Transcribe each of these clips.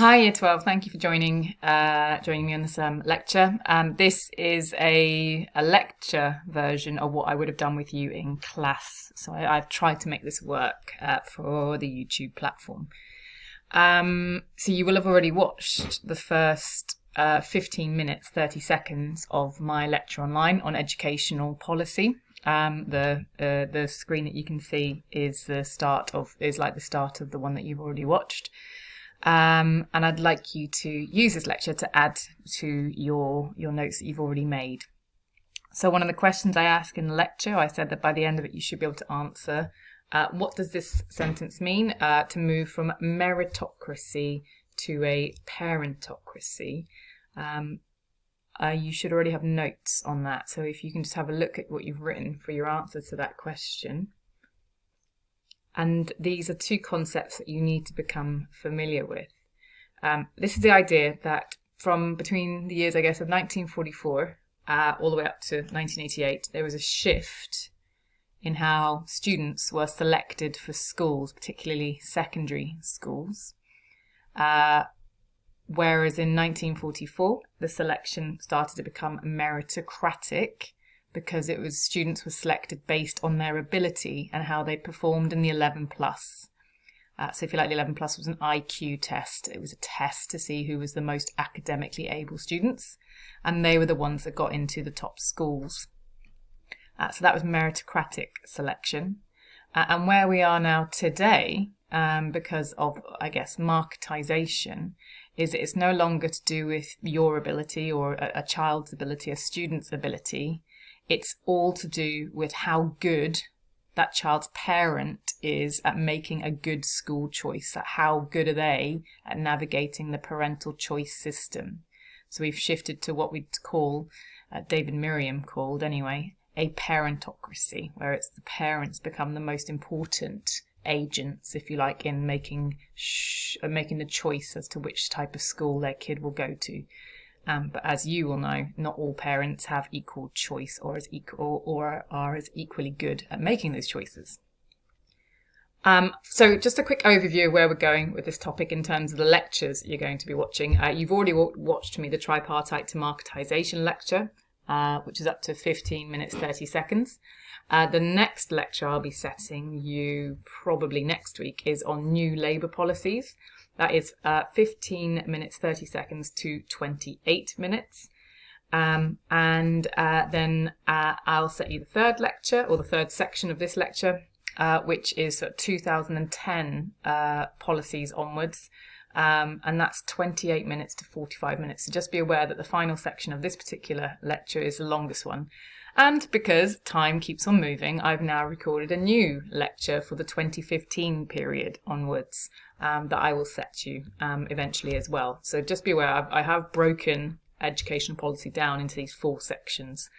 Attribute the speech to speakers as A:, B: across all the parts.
A: Hi, Year 12. Thank you for joining me on this lecture. This is a lecture version of what I would have done with you in class. So I've tried to make this work for the YouTube platform. So you will have already watched the first 15 minutes, 30 seconds of my lecture online on educational policy. The screen that you can see is like the start of the one that you've already watched. And I'd like you to use this lecture to add to your notes that you've already made. So one of the questions I ask in the lecture, I said that by the end of it you should be able to answer, what does this sentence mean? To move from meritocracy to a parentocracy. You should already have notes on that. So if you can just have a look at what you've written for your answer to that question. And these are two concepts that you need to become familiar with. This is the idea that from between the years, I guess, of 1944 all the way up to 1988, there was a shift in how students were selected for schools, particularly secondary schools. Whereas in 1944, the selection started to become meritocratic, because students were selected based on their ability and how they performed in the 11 plus. So if you like, the 11 plus was an IQ test. It was a test to see who was the most academically able students, and they were the ones that got into the top schools. So that was meritocratic selection. And where we are now today, because of, I guess, marketization, is it's no longer to do with your ability or a child's ability, a student's ability. It's all to do with how good that child's parent is at making a good school choice, at how good are they at navigating the parental choice system. So we've shifted to what we'd call, David Merriam called anyway, a parentocracy, where it's the parents become the most important agents, if you like, in making the choice as to which type of school their kid will go to. But as you will know, not all parents have equal choice or are as equally good at making those choices. So just a quick overview of where we're going with this topic in terms of the lectures you're going to be watching. You've already watched me the tripartite to marketization lecture, which is up to 15 minutes, 30 seconds. The next lecture I'll be setting you probably next week is on new labour policies. That is 15 minutes, 30 seconds to 28 minutes. Then I'll set you the third lecture, or the third section of this lecture, which is 2010 policies onwards. And that's 28 minutes to 45 minutes. So just be aware that the final section of this particular lecture is the longest one. And because time keeps on moving, I've now recorded a new lecture for the 2015 period onwards that I will set you eventually as well. So just be aware, I have broken educational policy down into these 4 sections,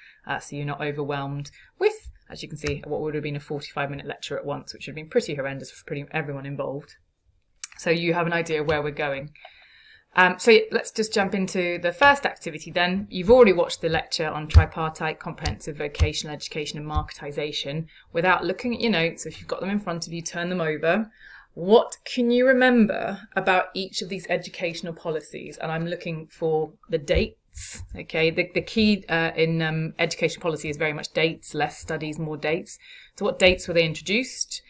A: so you're not overwhelmed with, as you can see, what would have been a 45-minute lecture at once, which would have been pretty horrendous for pretty everyone involved. So you have an idea of where we're going. Let's just jump into the first activity then. You've already watched the lecture on tripartite, comprehensive vocational education and marketization. Without looking at your notes, if you've got them in front of you, turn them over. What can you remember about each of these educational policies? And I'm looking for the dates. Okay, the key in education policy is very much dates, less studies, more dates. So what dates were they introduced?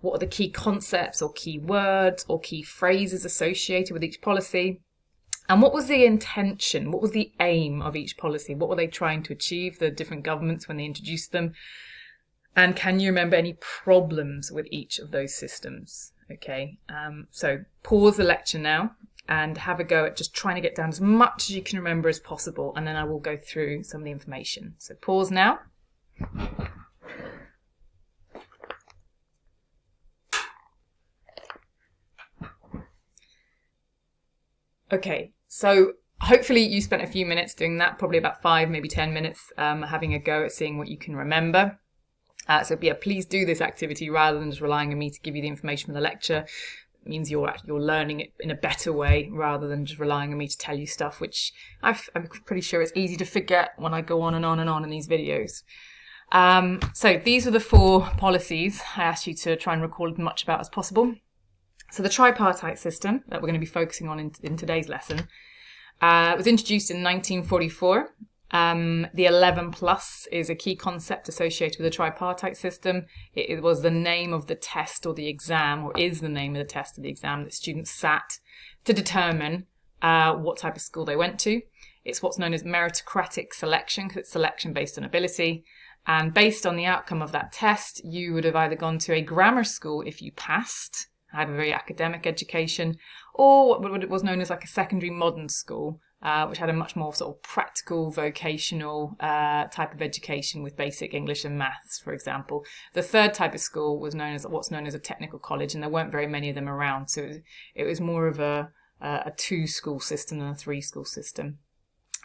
A: What are the key concepts or key words or key phrases associated with each policy? And what was the intention? What was the aim of each policy? What were they trying to achieve, the different governments, when they introduced them? And can you remember any problems with each of those systems? Okay, so pause the lecture now and have a go at just trying to get down as much as you can remember as possible, and then I will go through some of the information. So pause now. Okay, so hopefully you spent a few minutes doing that, probably about 5, maybe 10 minutes, having a go at seeing what you can remember. So yeah, please do this activity rather than just relying on me to give you the information from the lecture. It means you're learning it in a better way rather than just relying on me to tell you stuff, which I'm pretty sure it's easy to forget when I go on and on and on in these videos. So these are the 4 policies I asked you to try and recall as much about as possible. So the tripartite system that we're going to be focusing on in today's lesson was introduced in 1944. The 11 plus is a key concept associated with the tripartite system. It was the name of the test or the exam, or is the name of the test or the exam that students sat to determine what type of school they went to. It's what's known as meritocratic selection, because it's selection based on ability. And based on the outcome of that test, you would have either gone to a grammar school if you passed, had a very academic education, or what was known as like a secondary modern school, which had a much more sort of practical, vocational type of education with basic English and maths, for example. The third type of school was known as what's known as a technical college, and there weren't very many of them around. So it was more of a two-school system than a three-school system.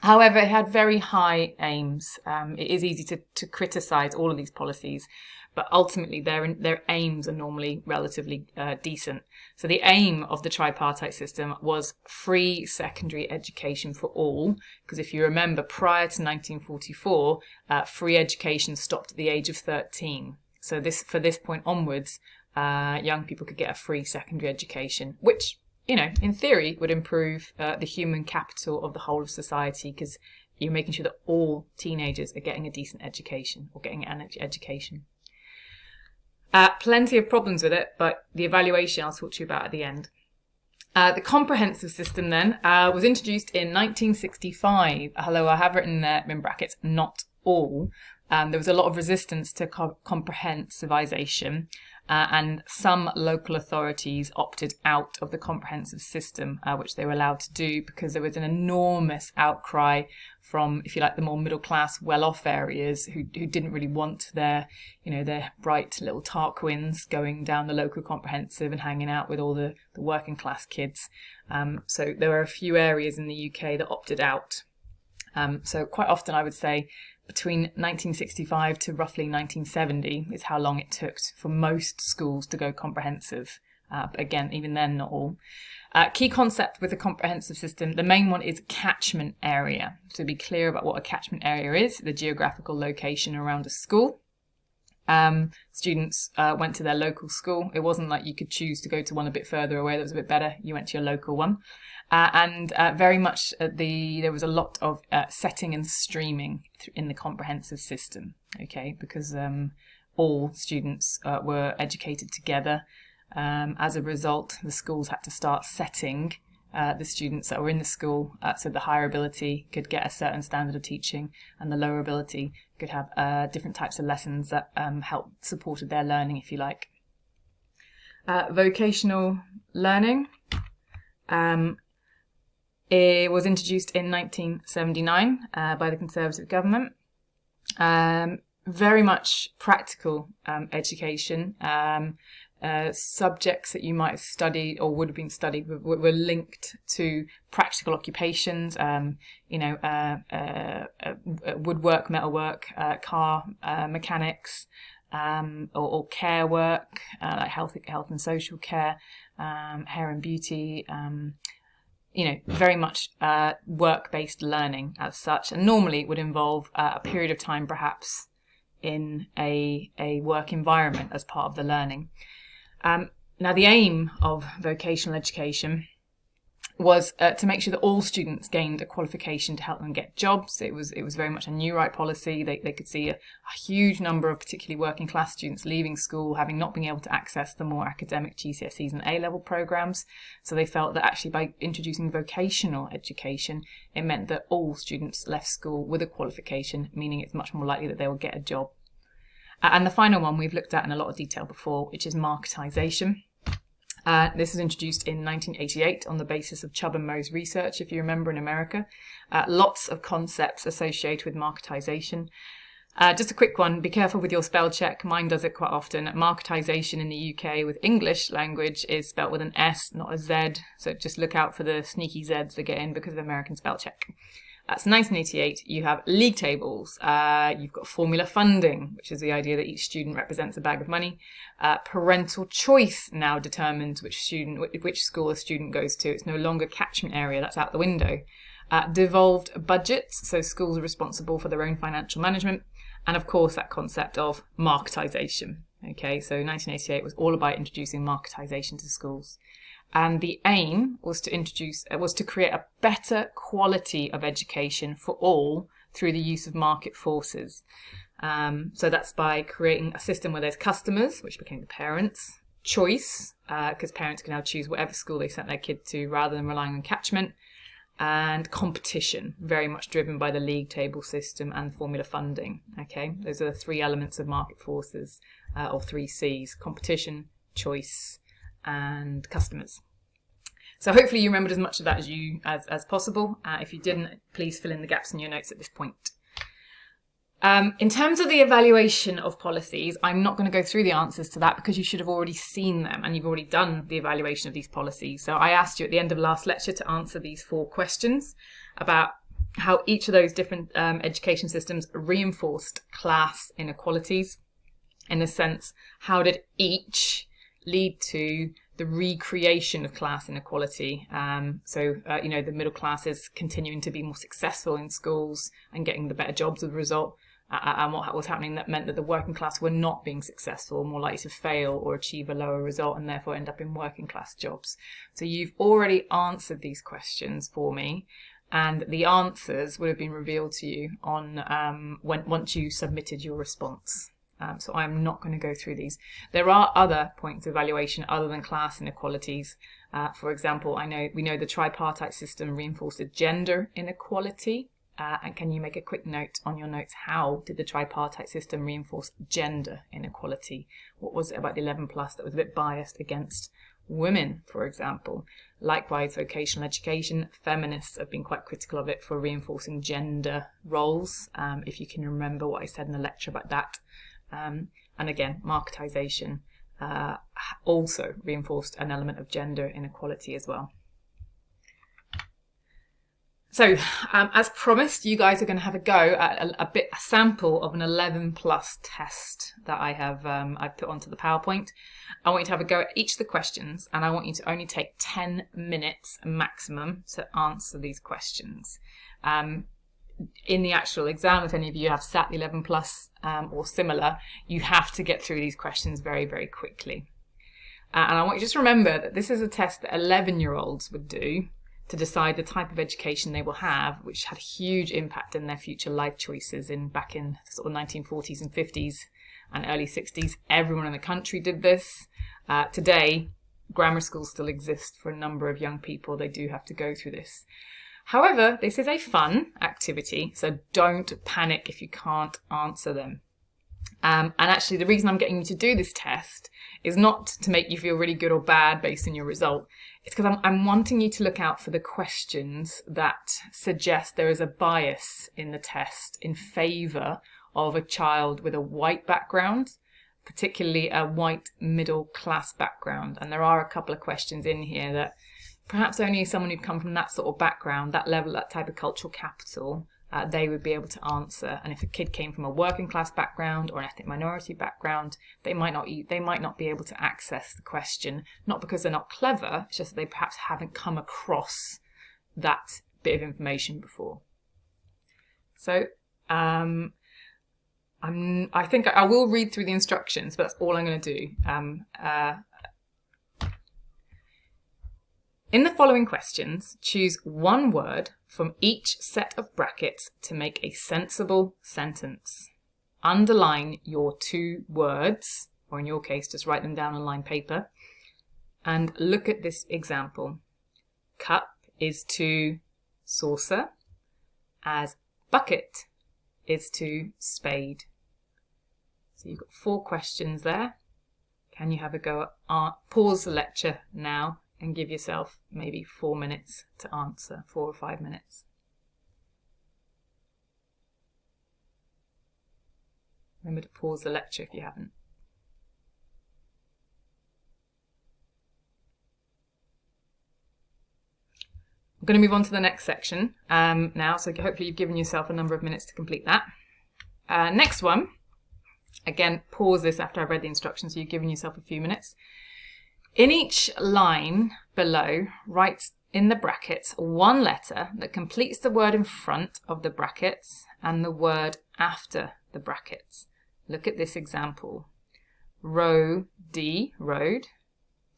A: However, it had very high aims. It is easy to criticise all of these policies, but ultimately their aims are normally relatively decent. So the aim of the tripartite system was free secondary education for all, because if you remember, prior to 1944, free education stopped at the age of 13. So for this point onwards, young people could get a free secondary education, which, in theory, would improve the human capital of the whole of society, because you're making sure that all teenagers are getting a decent education or getting an education. Plenty of problems with it, but the evaluation I'll talk to you about at the end. The comprehensive system then was introduced in 1965, although I have written there in brackets, not all. There was a lot of resistance to comprehensivization, and some local authorities opted out of the comprehensive system, which they were allowed to do because there was an enormous outcry from, if you like, the more middle class, well-off areas who didn't really want their bright little Tarquins going down the local comprehensive and hanging out with all the working class kids. So there were a few areas in the UK that opted out. So quite often I would say between 1965 to roughly 1970 is how long it took for most schools to go comprehensive. But again, even then, not all. Key concept with a comprehensive system, the main one is catchment area. To be clear about what a catchment area is, the geographical location around a school. Students went to their local school. It wasn't like you could choose to go to one a bit further away that was a bit better. You went to your local one. And very much there was a lot of setting and streaming in the comprehensive system, okay, because all students were educated together. As a result, the schools had to start setting the students that were in the school, so the higher ability could get a certain standard of teaching, and the lower ability could have different types of lessons that helped supported their learning, if you like. Vocational learning. It was introduced in 1979 by the Conservative government. Very much practical education. Subjects that you might have studied or would have been studied were linked to practical occupations, woodwork, metalwork, car mechanics, or care work, like health and social care, hair and beauty, very much work-based learning as such. And normally it would involve a period of time perhaps in a work environment as part of the learning. Now, the aim of vocational education was to make sure that all students gained a qualification to help them get jobs. It was very much a new right policy. They could see a huge number of particularly working class students leaving school, having not been able to access the more academic GCSEs and A-level programs. So they felt that actually by introducing vocational education, it meant that all students left school with a qualification, meaning it's much more likely that they will get a job. And the final one we've looked at in a lot of detail before, which is marketisation. This was introduced in 1988 on the basis of Chubb and Moe's research, if you remember, in America. Lots of concepts associated with marketisation. Just a quick one, be careful with your spell check. Mine does it quite often. Marketisation in the UK with English language is spelt with an S, not a Z. So just look out for the sneaky Zs that get in because of American spell check. So 1988, you have league tables, you've got formula funding, which is the idea that each student represents a bag of money. Parental choice now determines which school a student goes to. It's no longer catchment area, that's out the window. Devolved budgets, so schools are responsible for their own financial management. And of course, that concept of marketisation. Okay, so 1988 was all about introducing marketisation to schools. And the aim was to create a better quality of education for all through the use of market forces. So that's by creating a system where there's customers, which became the parents, choice, because parents can now choose whatever school they sent their kid to rather than relying on catchment, and competition, very much driven by the league table system and formula funding. Okay, those are the three elements of market forces, or 3 C's: competition, choice, and customers. So hopefully you remembered as much of that as possible. If you didn't, please fill in the gaps in your notes at this point. In terms of the evaluation of policies, I'm not going to go through the answers to that because you should have already seen them and you've already done the evaluation of these policies. So I asked you at the end of last lecture to answer these 4 questions about how each of those different education systems reinforced class inequalities. In a sense, how did each lead to the recreation of class inequality? The middle classes continuing to be more successful in schools and getting the better jobs as a result. And what was happening that meant that the working class were not being successful, more likely to fail or achieve a lower result and therefore end up in working class jobs. So you've already answered these questions for me, and the answers would have been revealed to you on once you submitted your response. So I'm not going to go through these. There are other points of evaluation other than class inequalities. For example, we know the tripartite system reinforced gender inequality. And can you make a quick note on your notes? How did the tripartite system reinforce gender inequality? What was it about the 11 plus that was a bit biased against women, for example? Likewise, vocational education, feminists have been quite critical of it for reinforcing gender roles, if you can remember what I said in the lecture about that. And again, marketisation also reinforced an element of gender inequality as well. So, as promised, you guys are going to have a go at a sample of an 11 plus test that I've put onto the PowerPoint. I want you to have a go at each of the questions, and I want you to only take 10 minutes maximum to answer these questions. In the actual exam, if any of you have sat the 11 plus or similar, you have to get through these questions very, very quickly. And I want you to just remember that this is a test that 11-year-olds would do to decide the type of education they will have, which had a huge impact in their future life choices back in the sort of 1940s and 50s and early 60s. Everyone in the country did this. Today, grammar schools still exist for a number of young people. They do have to go through this. However, this is a fun activity, so don't panic if you can't answer them. And actually, the reason I'm getting you to do this test is not to make you feel really good or bad based on your result. It's because I'm wanting you to look out for the questions that suggest there is a bias in the test in favour of a child with a white background, particularly a white middle class background. And there are a couple of questions in here that perhaps only someone who'd come from that sort of background, that level, that type of cultural capital, they would be able to answer. And if a kid came from a working class background or an ethnic minority background, they might not be able to access the question, not because they're not clever, it's just that they perhaps haven't come across that bit of information before. So I think I will read through the instructions, but that's all I'm going to do. In the following questions, choose one word from each set of brackets to make a sensible sentence. Underline your 2 words, or in your case, just write them down on lined paper, and look at this example. Cup is to saucer, as bucket is to spade. So you've got 4 questions there. Can you have a go at pause the lecture now and give yourself maybe 4 minutes to answer, 4 or 5 minutes. Remember to pause the lecture if you haven't. I'm going to move on to the next section now, so hopefully you've given yourself a number of minutes to complete that. Next one, again, pause this after I've read the instructions, so you've given yourself a few minutes. In each line below, write in the brackets one letter that completes the word in front of the brackets and the word after the brackets. Look at this example. row, D, road,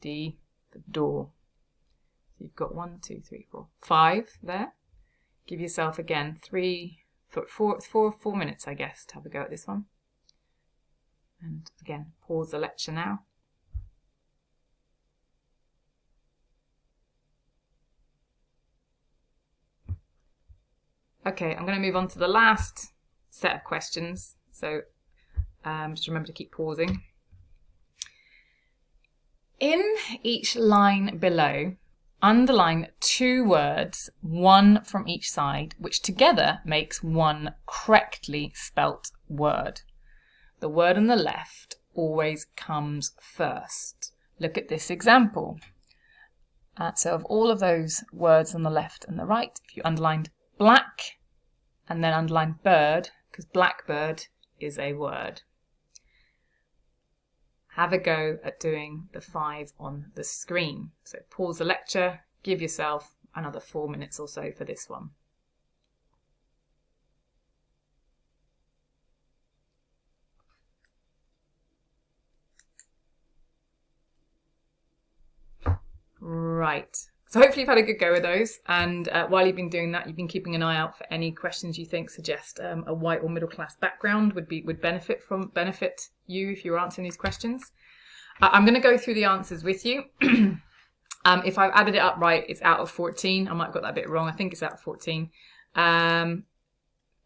A: D, the door. So you've got 1, 2, 3, 4, 5 there. Give yourself again 4 minutes, I guess, to have a go at this one. And again, pause the lecture now. Okay, I'm going to move on to the last set of questions. So just remember to keep pausing. In each line below, underline 2 words, one from each side, which together makes one correctly spelt word. The word on the left always comes first. Look at this example. So of all of those words on the left and the right, if you underlined black and then underline bird, because blackbird is a word. Have a go at doing the 5 on the screen. So pause the lecture, give yourself another 4 minutes or so for this one. Right. So hopefully you've had a good go with those, and while you've been doing that, you've been keeping an eye out for any questions you think suggest a white or middle class background would benefit you if you're answering these questions. I'm going to go through the answers with you. If I've added it up right, it's out of 14. I might have got that bit wrong. I think it's out of 14. 11.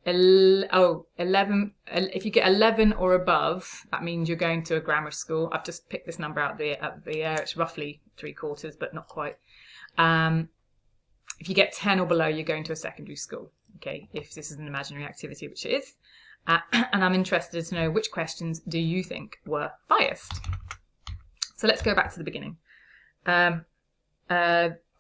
A: If you get 11 or above, that means you're going to a grammar school. I've just picked this number out the air. It's roughly 3/4, but not quite. If you get 10 or below, you're going to a secondary school. Okay, if this is an imaginary activity, which it is. And I'm interested to know which questions do you think were biased. So let's go back to the beginning.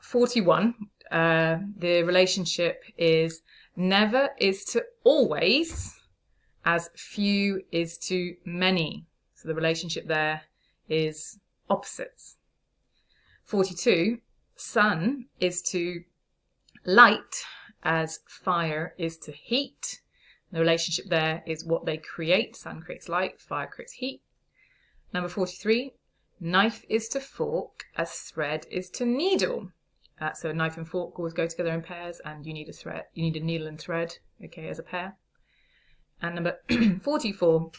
A: 41, the relationship is never is to always, as few is to many. So the relationship there is opposites. 42, sun is to light as fire is to heat. The relationship there is what they create. Sun creates light, fire creates heat. Number 43, knife is to fork as thread is to needle. So knife and fork always go together in pairs, and you need a thread. You need a needle and thread, okay, as a pair. And number 44,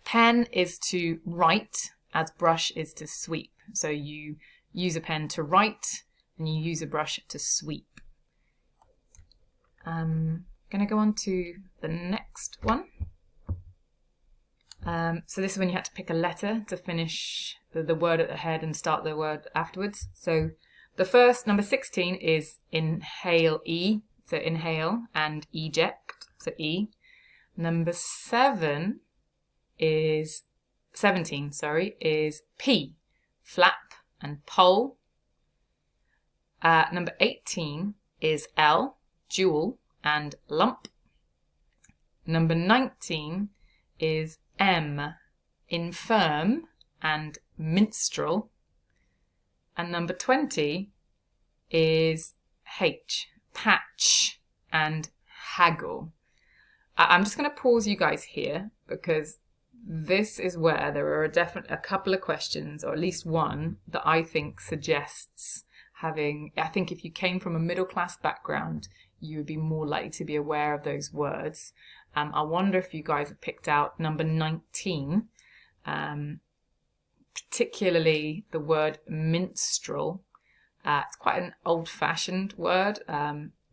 A: pen is to write as brush is to sweep. So you use a pen to write, and you use a brush to sweep. I'm going to go on to the next one. So this is when you had to pick a letter to finish the word at the head and start the word afterwards. So the first, number 16, is inhale, E. So inhale and eject, so E. Number 17, is P, flap and pole. Number 18 is L, jewel and lump. Number 19 is M, infirm and minstrel. And number 20 is H, patch and haggle. I'm just going to pause you guys here, because this is where there are a couple of questions, or at least one, that I think suggests I think if you came from a middle class background, you would be more likely to be aware of those words. I wonder if you guys have picked out number 19, particularly the word minstrel. It's quite an old-fashioned word.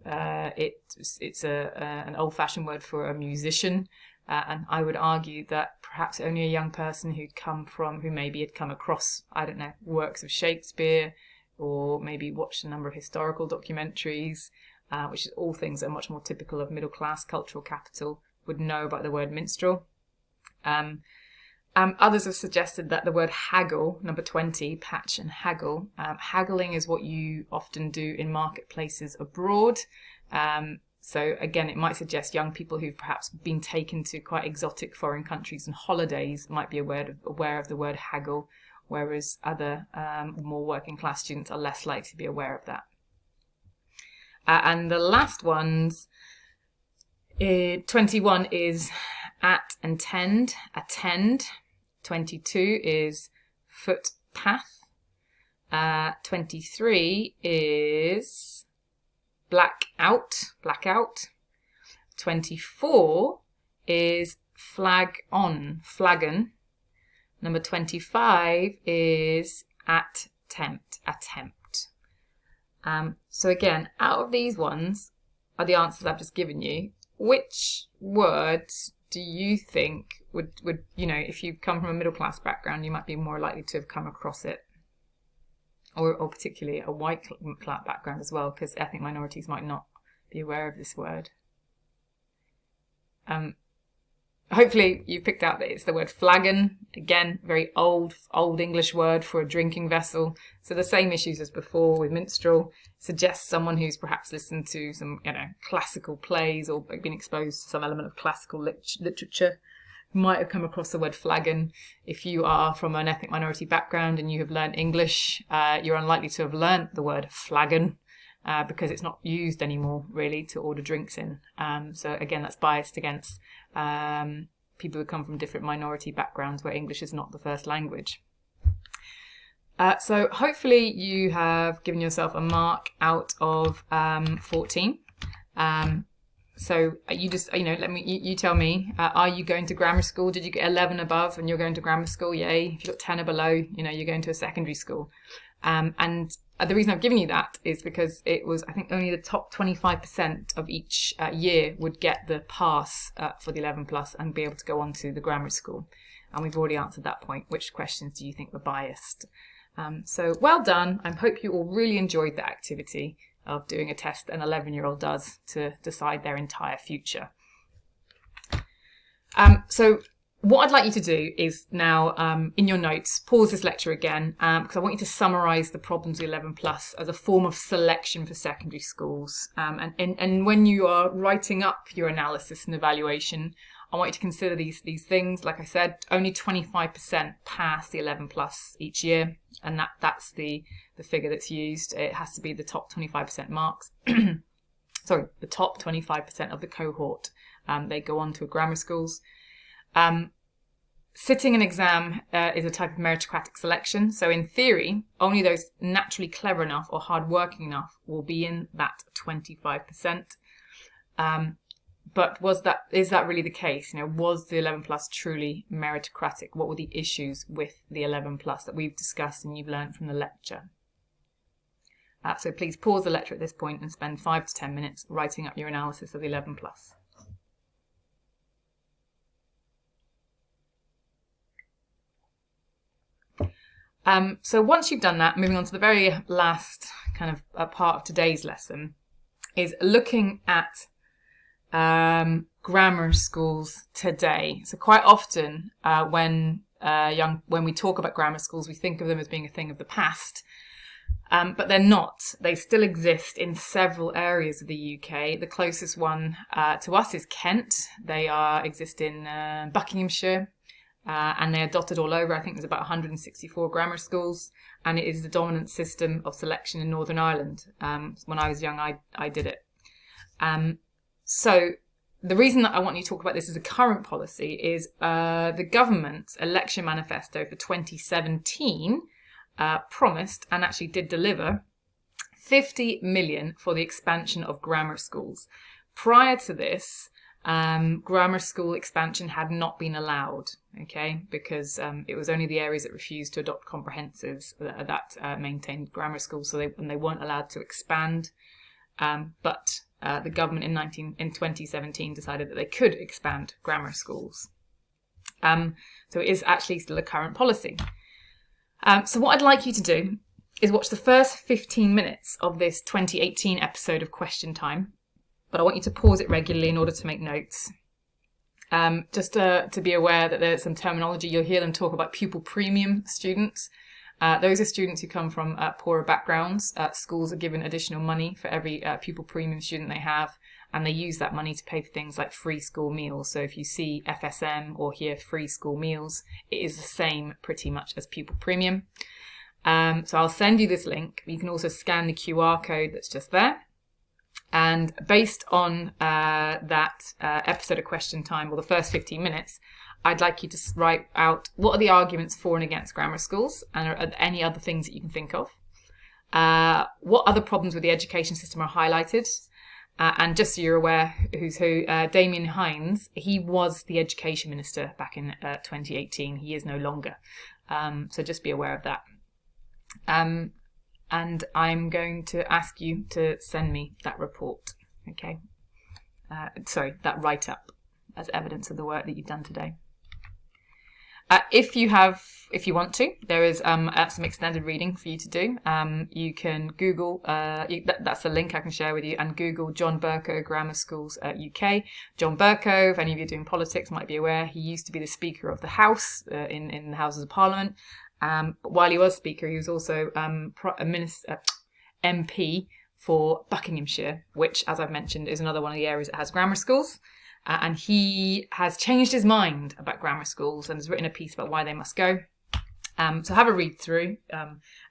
A: It's an old-fashioned word for a musician, and I would argue that perhaps only a young person who maybe had come across, I don't know, works of Shakespeare, or maybe watched a number of historical documentaries, which is all things that are much more typical of middle-class cultural capital, would know about the word minstrel. Others have suggested that the word haggle, number 20, patch and haggle. Haggling is what you often do in marketplaces abroad. So again, it might suggest young people who've perhaps been taken to quite exotic foreign countries and holidays might be aware of the word haggle, whereas other more working class students are less likely to be aware of that. And the last ones, 21 is at and attend. 22 is footpath. 23 is blackout. 24 is flagon. Number 25 is attempt. So again, out of these ones are the answers I've just given you. Which words do you think would if you come from a middle class background, you might be more likely to have come across it? Or particularly a white background as well, because ethnic minorities might not be aware of this word. Hopefully you've picked out that it's the word flagon. Again, very old English word for a drinking vessel. So the same issues as before with minstrel. Suggests someone who's perhaps listened to some, classical plays or been exposed to some element of classical literature. Might have come across the word flagon. If you are from an ethnic minority background and you have learned English, you're unlikely to have learnt the word flagon. Because it's not used anymore, really, to order drinks in. So again, that's biased against people who come from different minority backgrounds where English is not the first language. So hopefully you have given yourself a mark out of 14. So you just, you tell me, are you going to grammar school? Did you get 11 above and you're going to grammar school? Yay. If you got 10 or below, you're going to a secondary school. And the reason I've given you that is because it was, I think, only the top 25% of each year would get the pass for the 11 plus and be able to go on to the grammar school. And we've already answered that point. Which questions do you think were biased? So well done. I hope you all really enjoyed that activity of doing a test an 11-year-old does to decide their entire future. So what I'd like you to do is now, in your notes, pause this lecture again, because I want you to summarise the problems of 11 plus as a form of selection for secondary schools. And when you are writing up your analysis and evaluation, I want you to consider these things. Like I said, only 25% pass the 11 plus each year, and that's the figure that's used. It has to be the top 25% marks. Sorry, the top 25% of the cohort. They go on to grammar schools. Sitting an exam is a type of meritocratic selection. So in theory, only those naturally clever enough or hardworking enough will be in that 25%. But is that really the case? Was the 11 plus truly meritocratic? What were the issues with the 11 plus that we've discussed and you've learned from the lecture? So please pause the lecture at this point and spend 5 to 10 minutes writing up your analysis of the 11 plus. So once you've done that, moving on to the very last kind of part of today's lesson is looking at grammar schools today. So quite often when we talk about grammar schools, we think of them as being a thing of the past, but they're not. They still exist in several areas of the UK. The closest one to us is Kent. They exist in Buckinghamshire. And they are dotted all over. I think there's about 164 grammar schools, and it is the dominant system of selection in Northern Ireland. When I was young, I did it. So the reason that I want you to talk about this as a current policy is the government's election manifesto for 2017 promised and actually did deliver 50 million for the expansion of grammar schools. Prior to this, grammar school expansion had not been allowed, because it was only the areas that refused to adopt comprehensives that maintained grammar schools, so they weren't allowed to expand. But the government in 2017 decided that they could expand grammar schools. So it is actually still a current policy. So what I'd like you to do is watch the first 15 minutes of this 2018 episode of Question Time. But I want you to pause it regularly in order to make notes. Just to be aware that there's some terminology. You'll hear them talk about pupil premium students. Those are students who come from poorer backgrounds. Schools are given additional money for every pupil premium student they have, and they use that money to pay for things like free school meals. So if you see FSM or hear free school meals, it is the same pretty much as pupil premium. So I'll send you this link. You can also scan the QR code that's just there. And based on that episode of Question Time, or the first 15 minutes, I'd like you to write out what are the arguments for and against grammar schools, and are there any other things that you can think of. What other problems with the education system are highlighted? And just so you're aware who's who, Damien Hines, he was the education minister back in 2018. He is no longer. So just be aware of that. And I'm going to ask you to send me that report, okay? That write-up as evidence of the work that you've done today. If you want to, there is some extended reading for you to do. You can Google, that's a link I can share with you, and Google John Bercow Grammar Schools UK. John Bercow, if any of you are doing politics might be aware, he used to be the Speaker of the House in the Houses of Parliament. But while he was Speaker, he was also MP for Buckinghamshire, which, as I've mentioned, is another one of the areas that has grammar schools. And he has changed his mind about grammar schools and has written a piece about why they must go. So have a read through.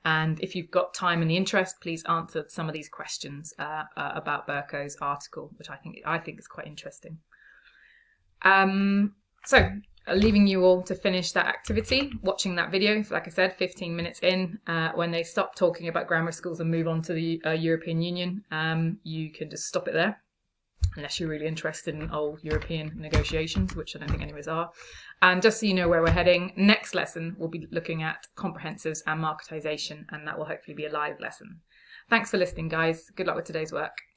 A: And if you've got time and the interest, please answer some of these questions about Bercow's article, which I think is quite interesting. So leaving you all to finish that activity, watching that video, like I said, 15 minutes in, when they stop talking about grammar schools and move on to the European Union, you can just stop it there, unless you're really interested in old European negotiations, which I don't think any of us are. And just so you know where we're heading, next lesson we'll be looking at comprehensives and marketisation, and that will hopefully be a live lesson. Thanks for listening, guys. Good luck with today's work.